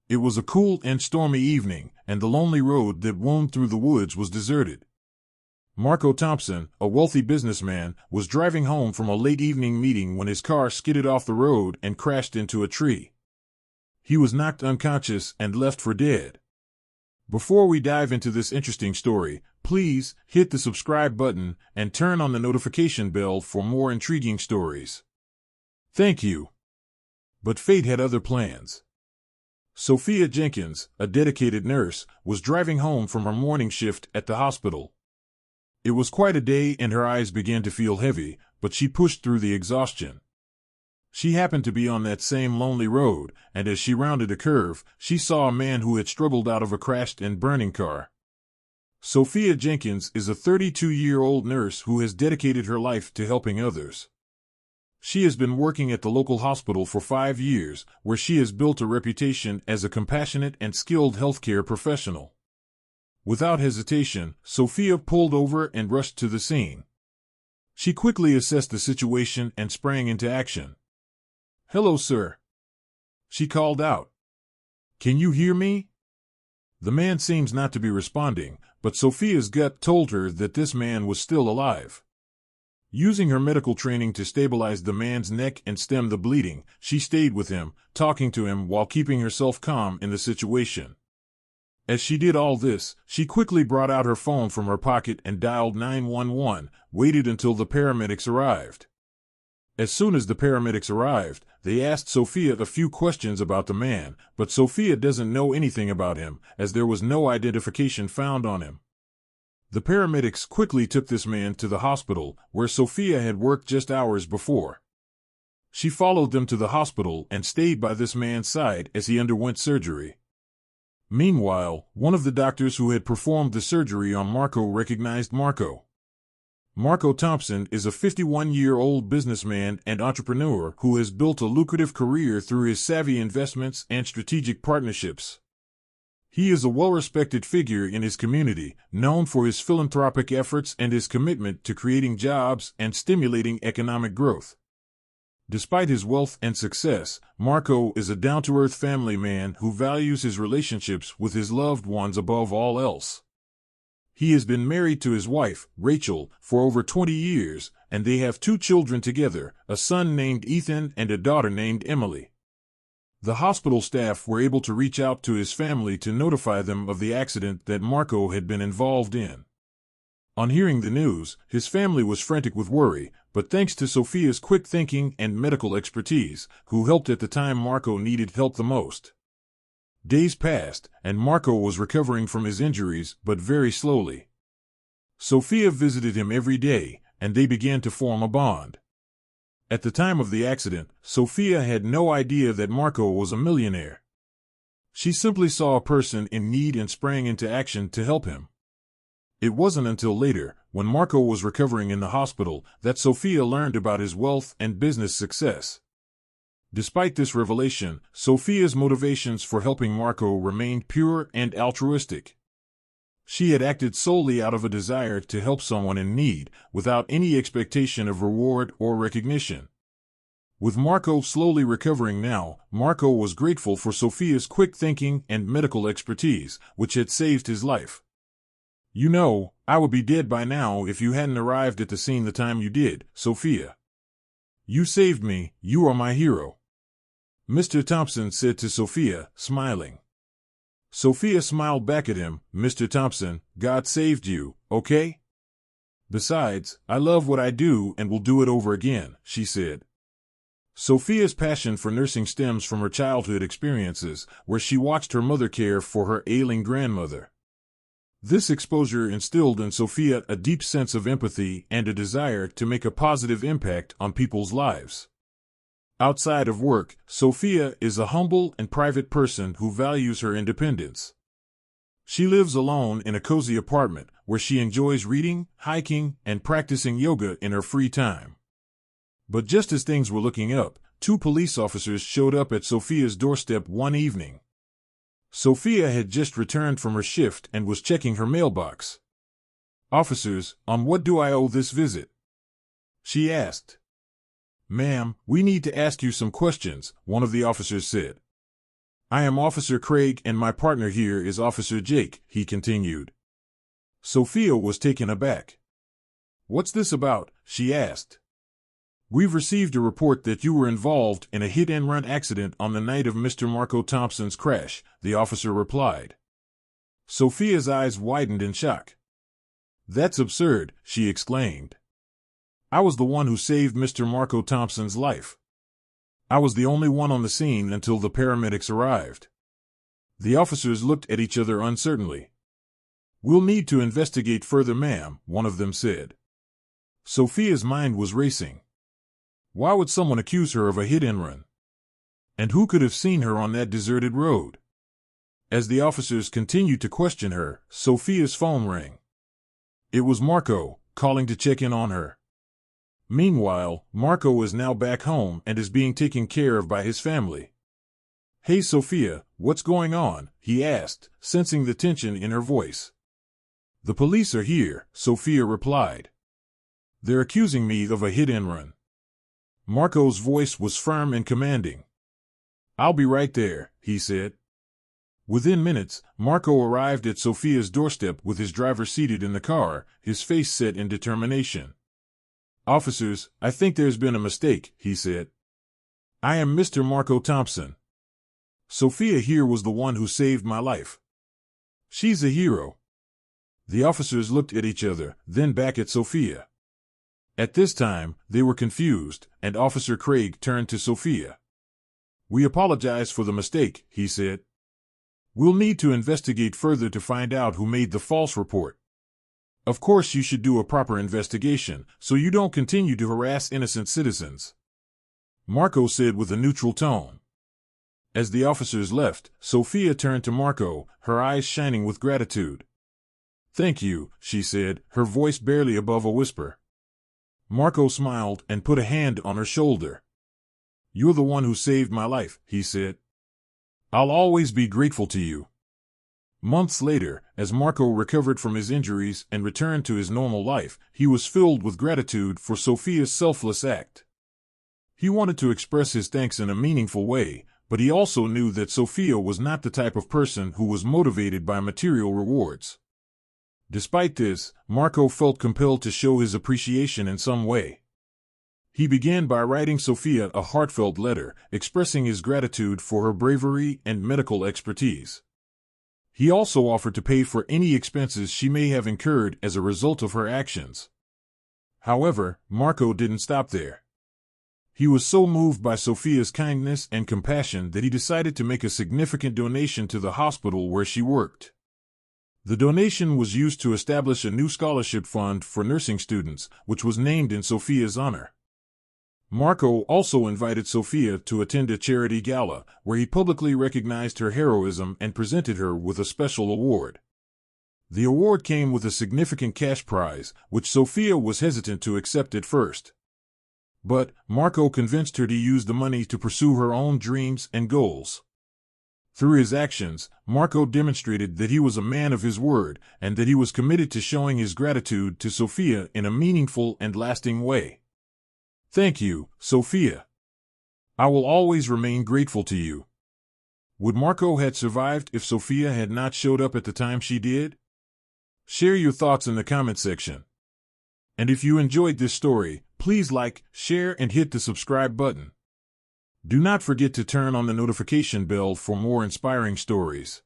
It was a cool and stormy evening, and the lonely road that wound through the woods was deserted. Marco Thompson, a wealthy businessman, was driving home from a late evening meeting when his car skidded off the road and crashed into a tree. He was knocked unconscious and left for dead. Before we dive into this interesting story, please hit the subscribe button and turn on the notification bell for more intriguing stories. Thank you. But fate had other plans. Sophia Jenkins, a dedicated nurse, was driving home from her morning shift at the hospital. It was quite a day and her eyes began to feel heavy, but she pushed through the exhaustion. She happened to be on that same lonely road, and as she rounded a curve, she saw a man who had struggled out of a crashed and burning car. Sophia Jenkins is a 32-year-old nurse who has dedicated her life to helping others. She has been working at the local hospital for 5 years, where she has built a reputation as a compassionate and skilled healthcare professional. Without hesitation, Sophia pulled over and rushed to the scene. She quickly assessed the situation and sprang into action. "Hello, sir," she called out. "Can you hear me?" The man seems not to be responding, but Sophia's gut told her that this man was still alive. Using her medical training to stabilize the man's neck and stem the bleeding, she stayed with him, talking to him while keeping herself calm in the situation. As she did all this, she quickly brought out her phone from her pocket and dialed 911, waited until the paramedics arrived. As soon as the paramedics arrived, they asked Sophia a few questions about the man, but Sophia doesn't know anything about him, as there was no identification found on him. The paramedics quickly took this man to the hospital, where Sophia had worked just hours before. She followed them to the hospital and stayed by this man's side as he underwent surgery. Meanwhile, one of the doctors who had performed the surgery on Marco recognized Marco. Marco Thompson is a 51-year-old businessman and entrepreneur who has built a lucrative career through his savvy investments and strategic partnerships. He is a well-respected figure in his community, known for his philanthropic efforts and his commitment to creating jobs and stimulating economic growth. Despite his wealth and success, Marco is a down-to-earth family man who values his relationships with his loved ones above all else. He has been married to his wife, Rachel, for over 20 years, and they have 2 children together, a son named Ethan and a daughter named Emily. The hospital staff were able to reach out to his family to notify them of the accident that Marco had been involved in. On hearing the news, his family was frantic with worry, but thanks to Sophia's quick thinking and medical expertise, who helped at the time Marco needed help the most. Days passed, and Marco was recovering from his injuries, but very slowly. Sophia visited him every day, and they began to form a bond. At the time of the accident, Sophia had no idea that Marco was a millionaire. She simply saw a person in need and sprang into action to help him. It wasn't until later, when Marco was recovering in the hospital, that Sophia learned about his wealth and business success. Despite this revelation, Sophia's motivations for helping Marco remained pure and altruistic. She had acted solely out of a desire to help someone in need, without any expectation of reward or recognition. With Marco slowly recovering now, Marco was grateful for Sophia's quick thinking and medical expertise, which had saved his life. "You know, I would be dead by now if you hadn't arrived at the scene the time you did, Sophia. You saved me, you are my hero," Mr. Thompson said to Sophia, smiling. Sophia smiled back at him. "Mr. Thompson, God saved you, okay? Besides, I love what I do and will do it over again," she said. Sophia's passion for nursing stems from her childhood experiences, where she watched her mother care for her ailing grandmother. This exposure instilled in Sophia a deep sense of empathy and a desire to make a positive impact on people's lives. Outside of work, Sophia is a humble and private person who values her independence. She lives alone in a cozy apartment where she enjoys reading, hiking, and practicing yoga in her free time. But just as things were looking up, 2 police officers showed up at Sophia's doorstep one evening. Sophia had just returned from her shift and was checking her mailbox. "Officers, on what do I owe this visit?" she asked. "Ma'am, we need to ask you some questions," one of the officers said. I am Officer Craig and my partner here is Officer Jake, he continued. Sophia was taken aback. What's this about? She asked. We've received a report that you were involved in a hit-and-run accident on the night of Mr. Marco Thompson's crash, the officer replied. Sophia's eyes widened in shock. That's absurd, she exclaimed. I was the one who saved Mr. Marco Thompson's life. I was the only one on the scene until the paramedics arrived. The officers looked at each other uncertainly. We'll need to investigate further, ma'am, one of them said. Sophia's mind was racing. Why would someone accuse her of a hit-and-run? And who could have seen her on that deserted road? As the officers continued to question her, Sophia's phone rang. It was Marco, calling to check in on her. Meanwhile, Marco is now back home and is being taken care of by his family. Hey Sophia, what's going on? He asked, sensing the tension in her voice. The police are here, Sophia replied. They're accusing me of a hit-and-run. Marco's voice was firm and commanding. I'll be right there, he said. Within minutes, Marco arrived at Sophia's doorstep with his driver seated in the car, his face set in determination. Officers, I think there's been a mistake, he said. I am Mr. Marco Thompson. Sophia here was the one who saved my life. She's a hero. The officers looked at each other, then back at Sophia. At this time, they were confused, and Officer Craig turned to Sophia. We apologize for the mistake, he said. We'll need to investigate further to find out who made the false report. Of course you should do a proper investigation, so you don't continue to harass innocent citizens. Marco said with a neutral tone. As the officers left, Sophia turned to Marco, her eyes shining with gratitude. Thank you, she said, her voice barely above a whisper. Marco smiled and put a hand on her shoulder. You're the one who saved my life, he said. I'll always be grateful to you. Months later, as Marco recovered from his injuries and returned to his normal life, he was filled with gratitude for Sophia's selfless act. He wanted to express his thanks in a meaningful way, but he also knew that Sophia was not the type of person who was motivated by material rewards. Despite this, Marco felt compelled to show his appreciation in some way. He began by writing Sophia a heartfelt letter, expressing his gratitude for her bravery and medical expertise. He also offered to pay for any expenses she may have incurred as a result of her actions. However, Marco didn't stop there. He was so moved by Sophia's kindness and compassion that he decided to make a significant donation to the hospital where she worked. The donation was used to establish a new scholarship fund for nursing students, which was named in Sophia's honor. Marco also invited Sophia to attend a charity gala, where he publicly recognized her heroism and presented her with a special award. The award came with a significant cash prize, which Sophia was hesitant to accept at first. But Marco convinced her to use the money to pursue her own dreams and goals. Through his actions, Marco demonstrated that he was a man of his word and that he was committed to showing his gratitude to Sophia in a meaningful and lasting way. Thank you, Sophia. I will always remain grateful to you. Would Marco have survived if Sophia had not showed up at the time she did? Share your thoughts in the comment section. And if you enjoyed this story, please like, share, and hit the subscribe button. Do not forget to turn on the notification bell for more inspiring stories.